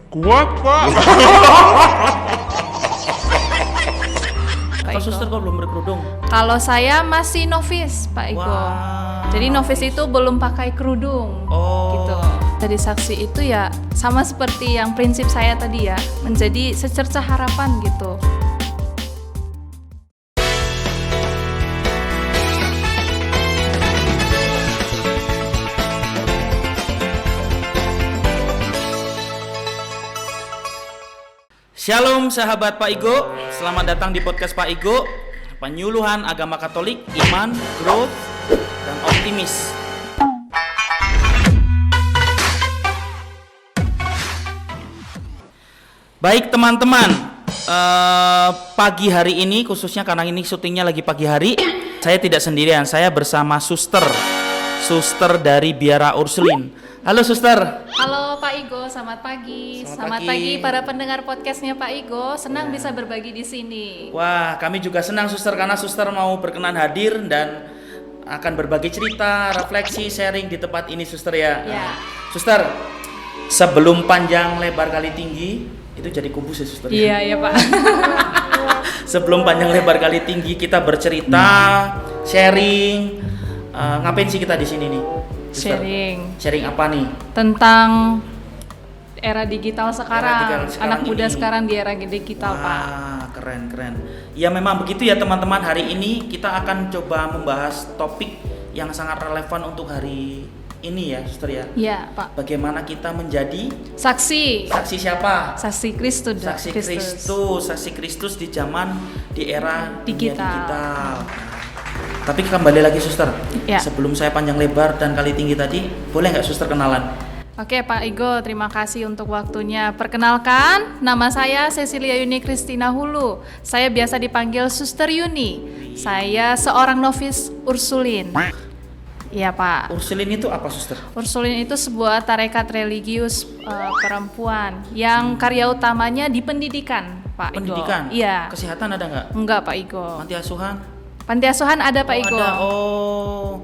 Kuat, Pak. Pak Kalau Iko. suster kok belum berkerudung? Kalau saya masih novice, Pak Iko. Wah. Jadi novice itu belum pakai kerudung. Oh. Gitu. Jadi saksi itu ya sama seperti yang prinsip saya tadi ya, menjadi secercah harapan gitu. Shalom sahabat Pak Igo, selamat datang di podcast Pak Igo, penyuluhan agama Katolik, iman, growth, dan optimis. Baik teman-teman, pagi hari ini khususnya karena ini syutingnya lagi pagi hari, saya tidak sendirian, saya bersama suster dari Biara Ursulin. Halo suster. Halo Pak Igo, selamat pagi. Selamat Selamat pagi. pagi para pendengar podcastnya Pak Igo. Senang bisa berbagi di sini. Wah, kami juga senang suster karena suster mau berkenan hadir dan akan berbagi cerita, refleksi, sharing di tempat ini suster ya. Ya. Suster, sebelum panjang lebar kali tinggi, itu jadi kubus ya suster. Iya ya Pak. Sebelum panjang lebar kali tinggi kita bercerita, sharing. Ngapain sih kita di sini nih? Suster? Sharing apa nih? Tentang era digital sekarang. digital sekarang Anak muda ini. sekarang di era digital Pak. Wah, keren. Ya memang begitu ya teman-teman. Hari ini kita akan coba membahas topik yang sangat relevan untuk hari ini ya, suster ya. Iya Pak. Bagaimana kita menjadi Saksi siapa? Saksi Kristus. Saksi Kristus di zaman di era dunia Digital. digital. Tapi kembali lagi suster. Ya. Sebelum saya panjang lebar dan kali tinggi tadi, boleh nggak suster kenalan? Oke Pak Igo, terima kasih untuk waktunya. Perkenalkan, nama saya Cecilia Yuni Kristina Hulu. Saya biasa dipanggil Suster Yuni. Saya seorang novis Ursulin. Iya Pak. Ursulin itu apa suster? Ursulin itu sebuah tarekat religius perempuan yang karya utamanya di pendidikan, Pak Igo. Pendidikan? Iya. Kesehatan ada nggak? Enggak Pak Igo. Panti asuhan? Panti asuhan ada Pak Igo. Ada. Oh.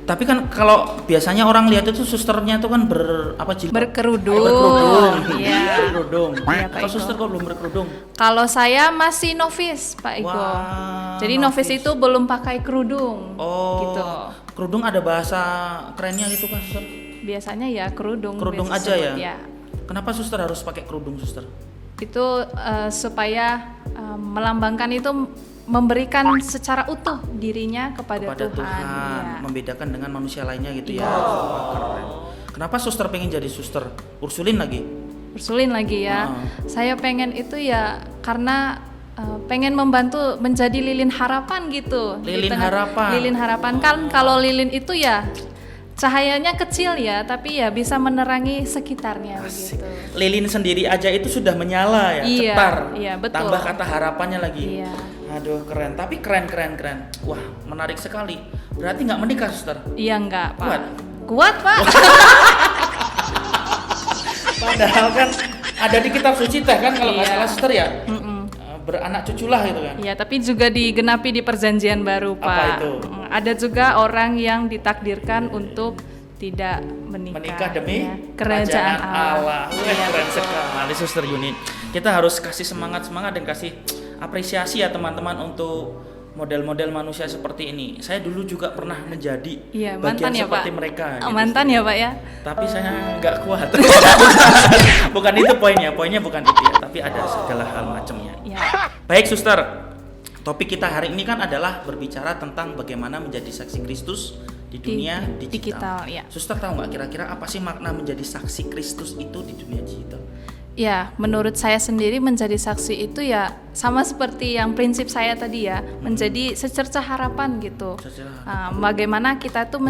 Tapi kan kalau biasanya orang lihat itu susternya itu kan Berkerudung. berkerudung. Iya. Berkerudung. Iya, Pak Kalau Iko. suster kok belum berkerudung? Kalau saya masih novis, Pak Iko. Wah, Jadi novis itu belum pakai kerudung. Oh. Gitu. Kerudung ada bahasa kerennya gitu kan suster? Biasanya ya kerudung. Kerudung biasa aja sebut, ya? Kenapa suster harus pakai kerudung suster? Itu supaya melambangkan itu memberikan secara utuh dirinya kepada Tuhan. Iya. Membedakan dengan manusia lainnya gitu Iya. ya. Wah, keren. Kenapa suster pengen jadi suster Ursulin lagi? Ursulin lagi ya. Ah. Saya pengen itu ya karena pengen membantu menjadi lilin harapan gitu. Di Lilin tengah- harapan. Lilin harapan kan kalau lilin itu ya cahayanya kecil ya, tapi ya bisa menerangi sekitarnya Asik. begitu. Lilin sendiri aja itu sudah menyala ya, Iya, cetar. iya, betul. Tambah kata harapannya lagi. Iya. Aduh keren, tapi keren. Wah menarik sekali. Berarti nggak menikah suster? Iya enggak, Pak. Kuat? Kuat, Pak. Padahal kan ada di kitab suci teh kan kalau nggak Iya. salah suster ya. Mm-mm. Beranak cuculah gitu kan. Iya, tapi juga digenapi di perjanjian baru, Apa Pak. itu? Ada juga orang yang ditakdirkan untuk tidak menikah. Menikah demi ya, kerajaan Allah. Wah, Iya, keren betul. sekali suster Yuni. Kita harus kasih semangat dan kasih apresiasi ya teman-teman untuk model-model manusia seperti ini. Saya dulu juga pernah menjadi Iya, bagian mantan ya, seperti Pak. mereka. gitu. Mantan ya, Pak ya. Tapi saya nggak kuat. Bukan itu poinnya bukan itu ya. Tapi ada segala hal macamnya. Iya. Baik suster, topik kita hari ini kan adalah berbicara tentang bagaimana menjadi saksi Kristus di dunia digital. ya. Suster tahu nggak kira-kira apa sih makna menjadi saksi Kristus itu di dunia digital? Ya, menurut saya sendiri menjadi saksi itu ya sama seperti yang prinsip saya tadi ya, menjadi secercah harapan gitu. Secercah Bagaimana kita tuh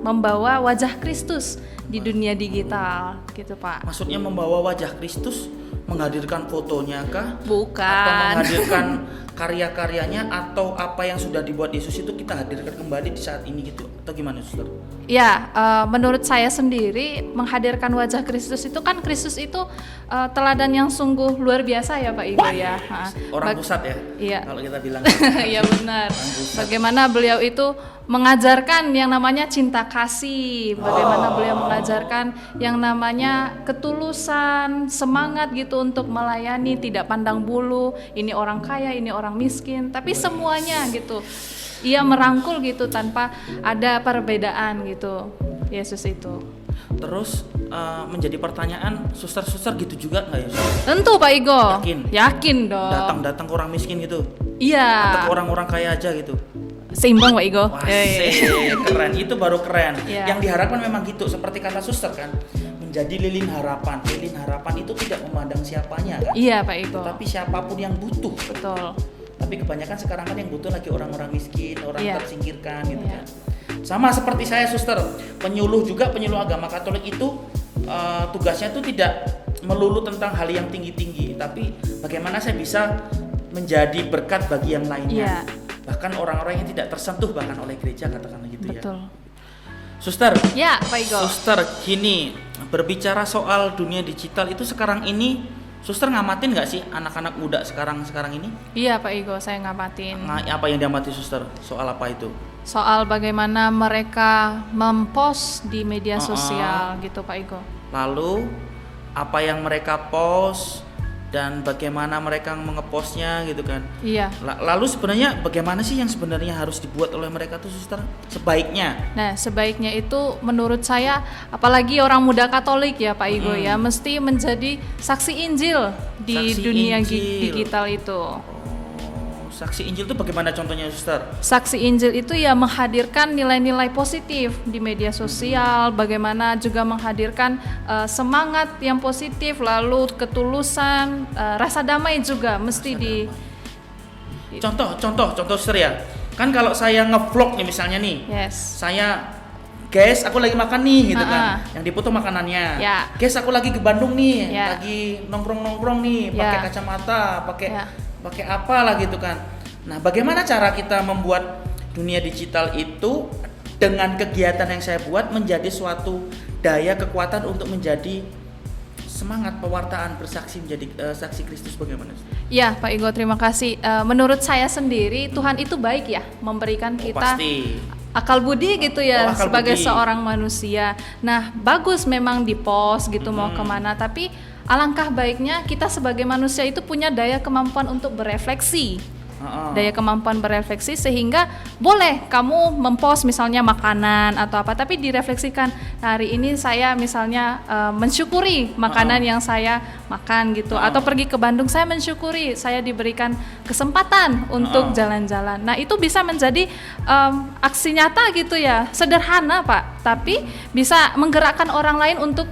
membawa wajah Kristus di dunia digital gitu, Pak. Maksudnya membawa wajah Kristus, menghadirkan fotonya kah? Atau Bukan. menghadirkan karya-karyanya atau apa yang sudah dibuat Yesus itu kita hadirkan kembali di saat ini gitu? Atau gimana suster? Ya, menurut saya sendiri menghadirkan wajah Kristus itu kan Kristus itu teladan yang sungguh luar biasa ya Pak Igo ya. Orang pusat ya? Iya. Kalau kita bilang. Iya benar. Orang pusat. Bagaimana beliau itu mengajarkan yang namanya cinta kasih, bagaimana beliau mengajarkan yang namanya ketulusan, semangat gitu untuk melayani, tidak pandang bulu, ini orang kaya, ini orang miskin, tapi semuanya gitu. Ia merangkul gitu tanpa ada perbedaan gitu. Yesus itu. Terus menjadi pertanyaan, suster-suster gitu juga nggak ya? Tentu Pak Igo. Yakin dong. Datang-datang ke orang miskin gitu? Iya. Atau ke orang-orang kaya aja gitu? Seimbang Pak Igo. Wah, keren, itu baru keren. Yeah. Yang diharapkan memang gitu, seperti kata suster kan, menjadi lilin harapan. Lilin harapan itu tidak memandang siapanya kan? Iya Pak Igo. Tapi siapapun yang butuh. Betul. Tapi kebanyakan sekarang kan yang butuh lagi orang-orang miskin, orang tersingkirkan gitu kan. Sama seperti saya suster, penyuluh agama Katolik itu tugasnya itu tidak melulu tentang hal yang tinggi-tinggi, tapi bagaimana saya bisa menjadi berkat bagi yang lainnya. Bahkan orang-orang yang tidak tersentuh bahkan oleh gereja, katakanlah gitu. Betul. Ya. Suster. Ya, Pak Igo. Suster, gini, berbicara soal dunia digital itu sekarang ini, suster ngamatin nggak sih anak-anak muda sekarang ini? Iya Pak Igo, saya ngamatin. Nah, apa yang diamati suster? Soal apa itu? Soal bagaimana mereka mempost di media sosial gitu Pak Igo. Lalu apa yang mereka post dan bagaimana mereka mengepostnya gitu kan? Iya. Lalu sebenarnya bagaimana sih yang sebenarnya harus dibuat oleh mereka tuh suster? Sebaiknya. Nah sebaiknya itu menurut saya, apalagi orang muda Katolik ya Pak Igo ya, mesti menjadi saksi Injil di Saksi dunia Injil. digital itu. Saksi Injil itu bagaimana contohnya suster? Saksi Injil itu ya menghadirkan nilai-nilai positif di media sosial, bagaimana juga menghadirkan semangat yang positif, lalu ketulusan, rasa damai juga mesti Contoh suster ya. Kan kalau saya ngevlog nih misalnya nih, saya guys aku lagi makan nih gitu kan, yang dipoto makanannya. Guys aku lagi ke Bandung nih, lagi nongkrong nih, pakai kacamata, pakai apalah gitu kan. Nah, bagaimana cara kita membuat dunia digital itu dengan kegiatan yang saya buat menjadi suatu daya kekuatan untuk menjadi semangat pewartaan bersaksi menjadi saksi Kristus bagaimana? Ya, Pak Igo, terima kasih. Menurut saya sendiri Tuhan itu baik ya, memberikan kita akal budi gitu ya sebagai seorang manusia. Nah, bagus memang di post gitu mau kemana, tapi alangkah baiknya kita sebagai manusia itu punya daya kemampuan untuk berefleksi. Daya kemampuan berefleksi sehingga boleh kamu mempost misalnya makanan atau apa, tapi direfleksikan, hari ini saya misalnya mensyukuri makanan yang saya makan gitu, atau pergi ke Bandung saya mensyukuri saya diberikan kesempatan untuk jalan-jalan. Nah itu bisa menjadi aksi nyata gitu ya, sederhana Pak, tapi bisa menggerakkan orang lain untuk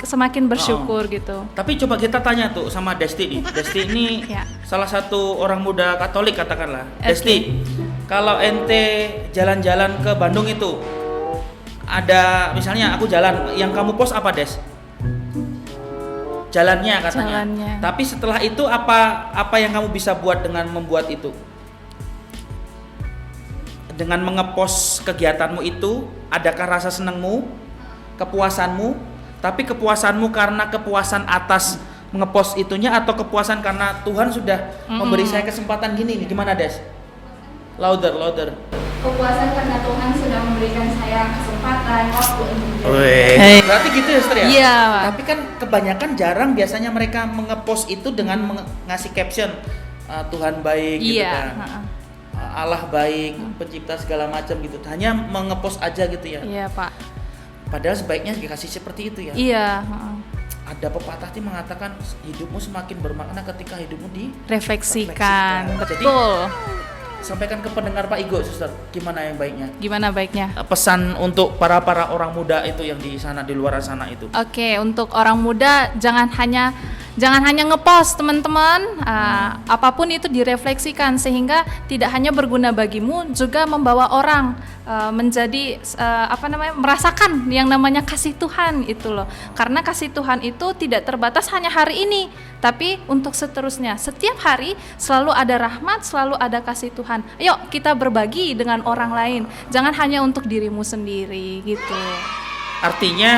semakin bersyukur gitu. Tapi coba kita tanya tuh sama Desti nih. Desti ini salah satu orang muda Katolik katakanlah. Desti, kalau ente jalan-jalan ke Bandung itu ada misalnya aku jalan, yang kamu post apa Des? Jalannya katanya. Tapi setelah itu apa yang kamu bisa buat dengan membuat itu? Dengan mengepost kegiatanmu itu, adakah rasa senangmu, kepuasanmu? Tapi kepuasanmu karena kepuasan atas ngepost itunya atau kepuasan karena Tuhan sudah memberi saya kesempatan gini nih, gimana Des? Louder. Kepuasan karena Tuhan sudah memberikan saya kesempatan waktu untuk Berarti gitu ya, Sister ya? Iya. Tapi kan kebanyakan jarang biasanya mereka mengepost itu dengan ngasih caption Tuhan baik gitu kan. Allah baik, pencipta segala macam gitu. Hanya mengepost aja gitu ya. Iya, Pak. Padahal sebaiknya dikasih seperti itu ya. Iya. Ada pepatah yang mengatakan hidupmu semakin bermakna ketika hidupmu direfleksikan. Betul. Jadi, sampaikan ke pendengar Pak Igo, Suster, gimana yang baiknya? Gimana baiknya? Pesan untuk para orang muda itu yang di sana, di luar sana itu. Oke, untuk orang muda jangan hanya ngepost teman-teman, apapun itu direfleksikan sehingga tidak hanya berguna bagimu, juga membawa orang menjadi merasakan yang namanya kasih Tuhan itu loh. Karena kasih Tuhan itu tidak terbatas hanya hari ini, tapi untuk seterusnya. Setiap hari selalu ada rahmat, selalu ada kasih Tuhan. Ayo kita berbagi dengan orang lain, jangan hanya untuk dirimu sendiri gitu. Artinya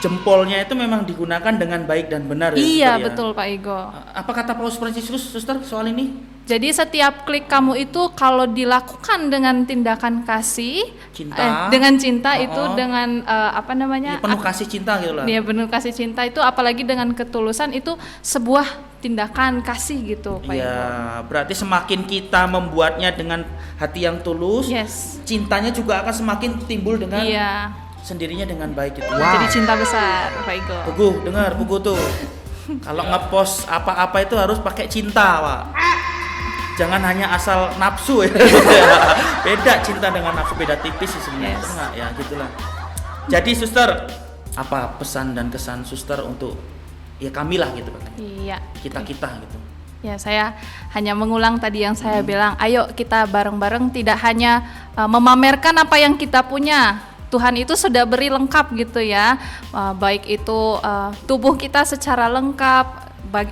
jempolnya itu memang digunakan dengan baik dan benar ya, Iya, Suster, ya? betul Pak Igo. Apa kata Paus Fransiskus, Suster, soal ini? Jadi setiap klik kamu itu kalau dilakukan dengan tindakan kasih, Cinta. dengan cinta Oh, itu oh. dengan apa namanya? Ya, penuh kasih cinta gitu lah. Dia penuh kasih cinta itu, apalagi dengan ketulusan itu sebuah tindakan kasih gitu Pak Igo. Iya, berarti semakin kita membuatnya dengan hati yang tulus, Yes. cintanya juga akan semakin timbul dengan Iya. sendirinya dengan baik gitu. Jadi cinta besar Pak Igo. Pugu, dengar Pugu tuh. Kalau ngepost apa-apa itu harus pakai cinta, Pak. Jangan hanya asal nafsu ya. Beda cinta dengan nafsu, beda tipis sih sebenarnya. Yes. Enggak, ya gitulah. Jadi Suster, apa pesan dan kesan Suster untuk ya kami lah gitu Pak. Iya. Kita gitu. Ya, saya hanya mengulang tadi yang saya bilang, ayo kita bareng-bareng tidak hanya memamerkan apa yang kita punya. Tuhan itu sudah beri lengkap gitu ya, baik itu tubuh kita secara lengkap,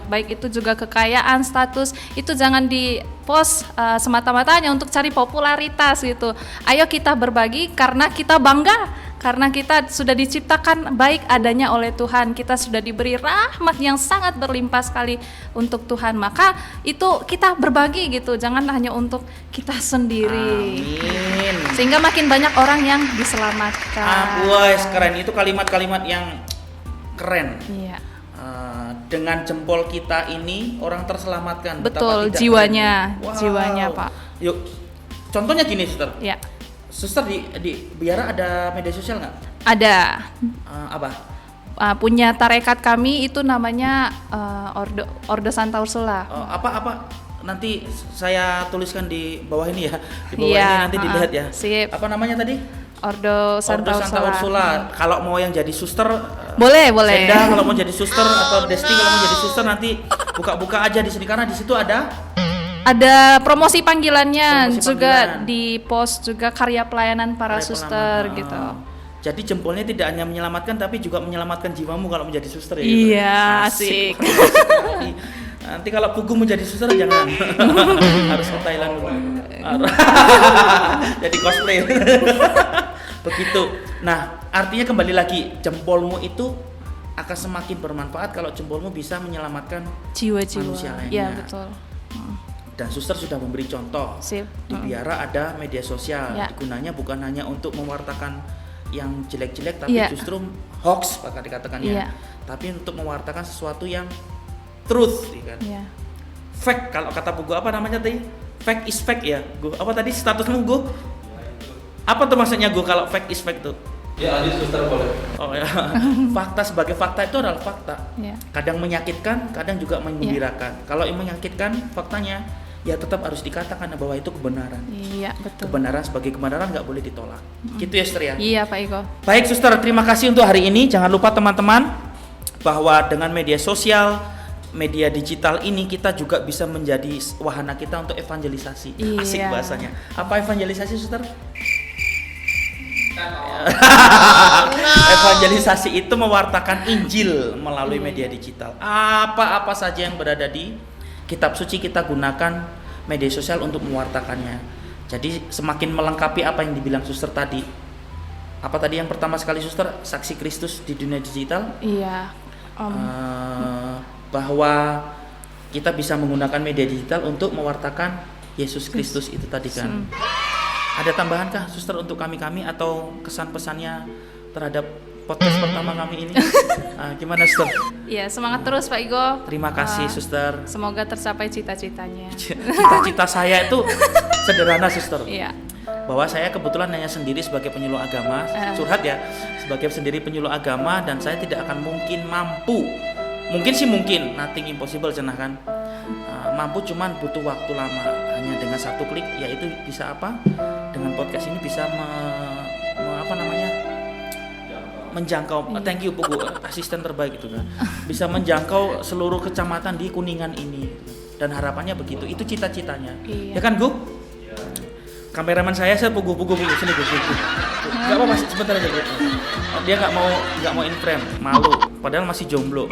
baik itu juga kekayaan, status, itu jangan di-post semata-mata hanya untuk cari popularitas gitu. Ayo kita berbagi karena kita bangga, karena kita sudah diciptakan baik adanya oleh Tuhan, kita sudah diberi rahmat yang sangat berlimpah sekali untuk Tuhan, maka itu kita berbagi gitu, jangan hanya untuk kita sendiri. Amin. Sehingga makin banyak orang yang diselamatkan. Wah, keren itu kalimat-kalimat yang keren. Iya. Dengan jempol kita ini orang terselamatkan. Betul, Betapa tidak jiwanya, keren. Wow. jiwanya Pak. Yuk, contohnya gini, Suster. Ya, Suster di Biara ada media sosial nggak? ada. Apa? Punya tarekat kami itu namanya Ordo Santa Ursula. Apa? Nanti saya tuliskan di bawah ini ya. Di bawah Iya, ini nanti dilihat ya. sip. Apa namanya tadi? Ordo Santa Ursula. Kalau mau yang jadi suster, Boleh. Senda kalau mau jadi suster atau Desti kalau mau jadi suster nanti buka-buka aja di sini karena di situ ada Ada promosi panggilannya Promosi juga panggilan. di post juga karya pelayanan para karya suster pelayanan. gitu. Jadi jempolnya tidak hanya menyelamatkan tapi juga menyelamatkan jiwamu kalau menjadi suster ya. Iya, Asik. asik. Nanti kalau Pugu menjadi suster jangan. Harus ke Thailand dulu. Jadi cosplay. Begitu. Nah, artinya kembali lagi jempolmu itu akan semakin bermanfaat kalau jempolmu bisa menyelamatkan Jiwa-jiwa. manusia lainnya. Iya, betul. Dan suster sudah memberi contoh. Sip. Di Biara ada media sosial. Ya. Gunanya bukan hanya untuk mewartakan yang jelek-jelek tapi Iya. justru hoax bakal dikatakan ya. Iya. Tapi untuk mewartakan sesuatu yang truth ya kan. Iya. Fact kalau kata buku apa namanya tadi? Fact is fact ya. Gu, apa tadi statusmu Gu? Apa tuh maksudnya Gu kalau fact is fact tuh? Ya, lanjut suster boleh. Oh ya. Fakta sebagai fakta itu adalah fakta. Iya. Kadang menyakitkan, kadang juga menggembirakan. Kalau yang menyakitkan faktanya ya tetap harus dikatakan bahwa itu kebenaran. Iya, betul. Kebenaran sebagai kebenaran nggak boleh ditolak. Gitu ya, Suster ya. Iya, Pak Iko. Baik, Suster, terima kasih untuk hari ini. Jangan lupa teman-teman bahwa dengan media sosial, media digital ini kita juga bisa menjadi wahana kita untuk evangelisasi. Iya. Asik bahasanya. Apa evangelisasi, Suster? Evangelisasi itu mewartakan Injil melalui media digital. Apa-apa saja yang berada di kitab suci kita gunakan media sosial untuk mewartakannya. Jadi semakin melengkapi apa yang dibilang suster tadi. Apa tadi yang pertama sekali suster? Saksi Kristus di dunia digital. Iya. Bahwa kita bisa menggunakan media digital untuk mewartakan Yesus Kristus itu tadi kan. Ada tambahankah suster untuk kami-kami atau kesan-pesannya terhadap podcast pertama kami ini? Gimana suster? Iya, semangat terus Pak Igo. Terima kasih suster. Semoga tercapai cita-citanya. Cita-cita saya itu sederhana suster. Iya. Bahwa saya kebetulan hanya sendiri sebagai penyuluh agama, curhat ya, sebagai sendiri penyuluh agama dan saya tidak akan mungkin mampu. Mungkin sih mungkin, nothing impossible cenah kan. Mampu cuman butuh waktu lama. Hanya dengan satu klik yaitu bisa apa? Dengan podcast ini bisa menjangkau. Thank you Pugu, asisten terbaik itu kan. Bisa menjangkau seluruh kecamatan di Kuningan ini. Dan harapannya begitu. Itu cita-citanya. Iya. Ya kan, Gu? Kameraman saya Pugu sini Gu. Enggak apa-apa, sebentar aja Gu. Dia nggak mau in frame, malu. Padahal masih jomblo.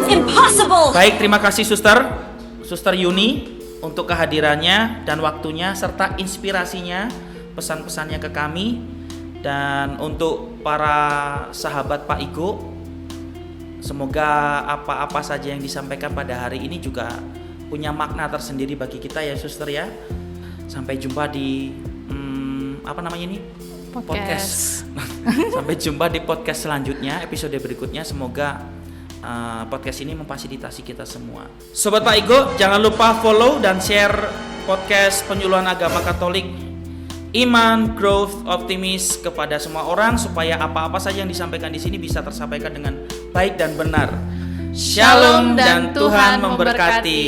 Impossible. Baik, terima kasih Suster Yuni untuk kehadirannya dan waktunya serta inspirasinya, pesan-pesannya ke kami. Dan untuk para sahabat Pak Igo, semoga apa-apa saja yang disampaikan pada hari ini juga punya makna tersendiri bagi kita ya suster ya. Sampai jumpa di apa namanya ini? Podcast. Sampai jumpa di podcast selanjutnya, episode berikutnya. Semoga podcast ini memfasilitasi kita semua. Sobat Pak Igo, jangan lupa follow dan share podcast Penyuluhan Agama Katolik Iman, Growth, Optimis kepada semua orang supaya apa-apa saja yang disampaikan di sini bisa tersampaikan dengan baik dan benar. Shalom dan Tuhan memberkati.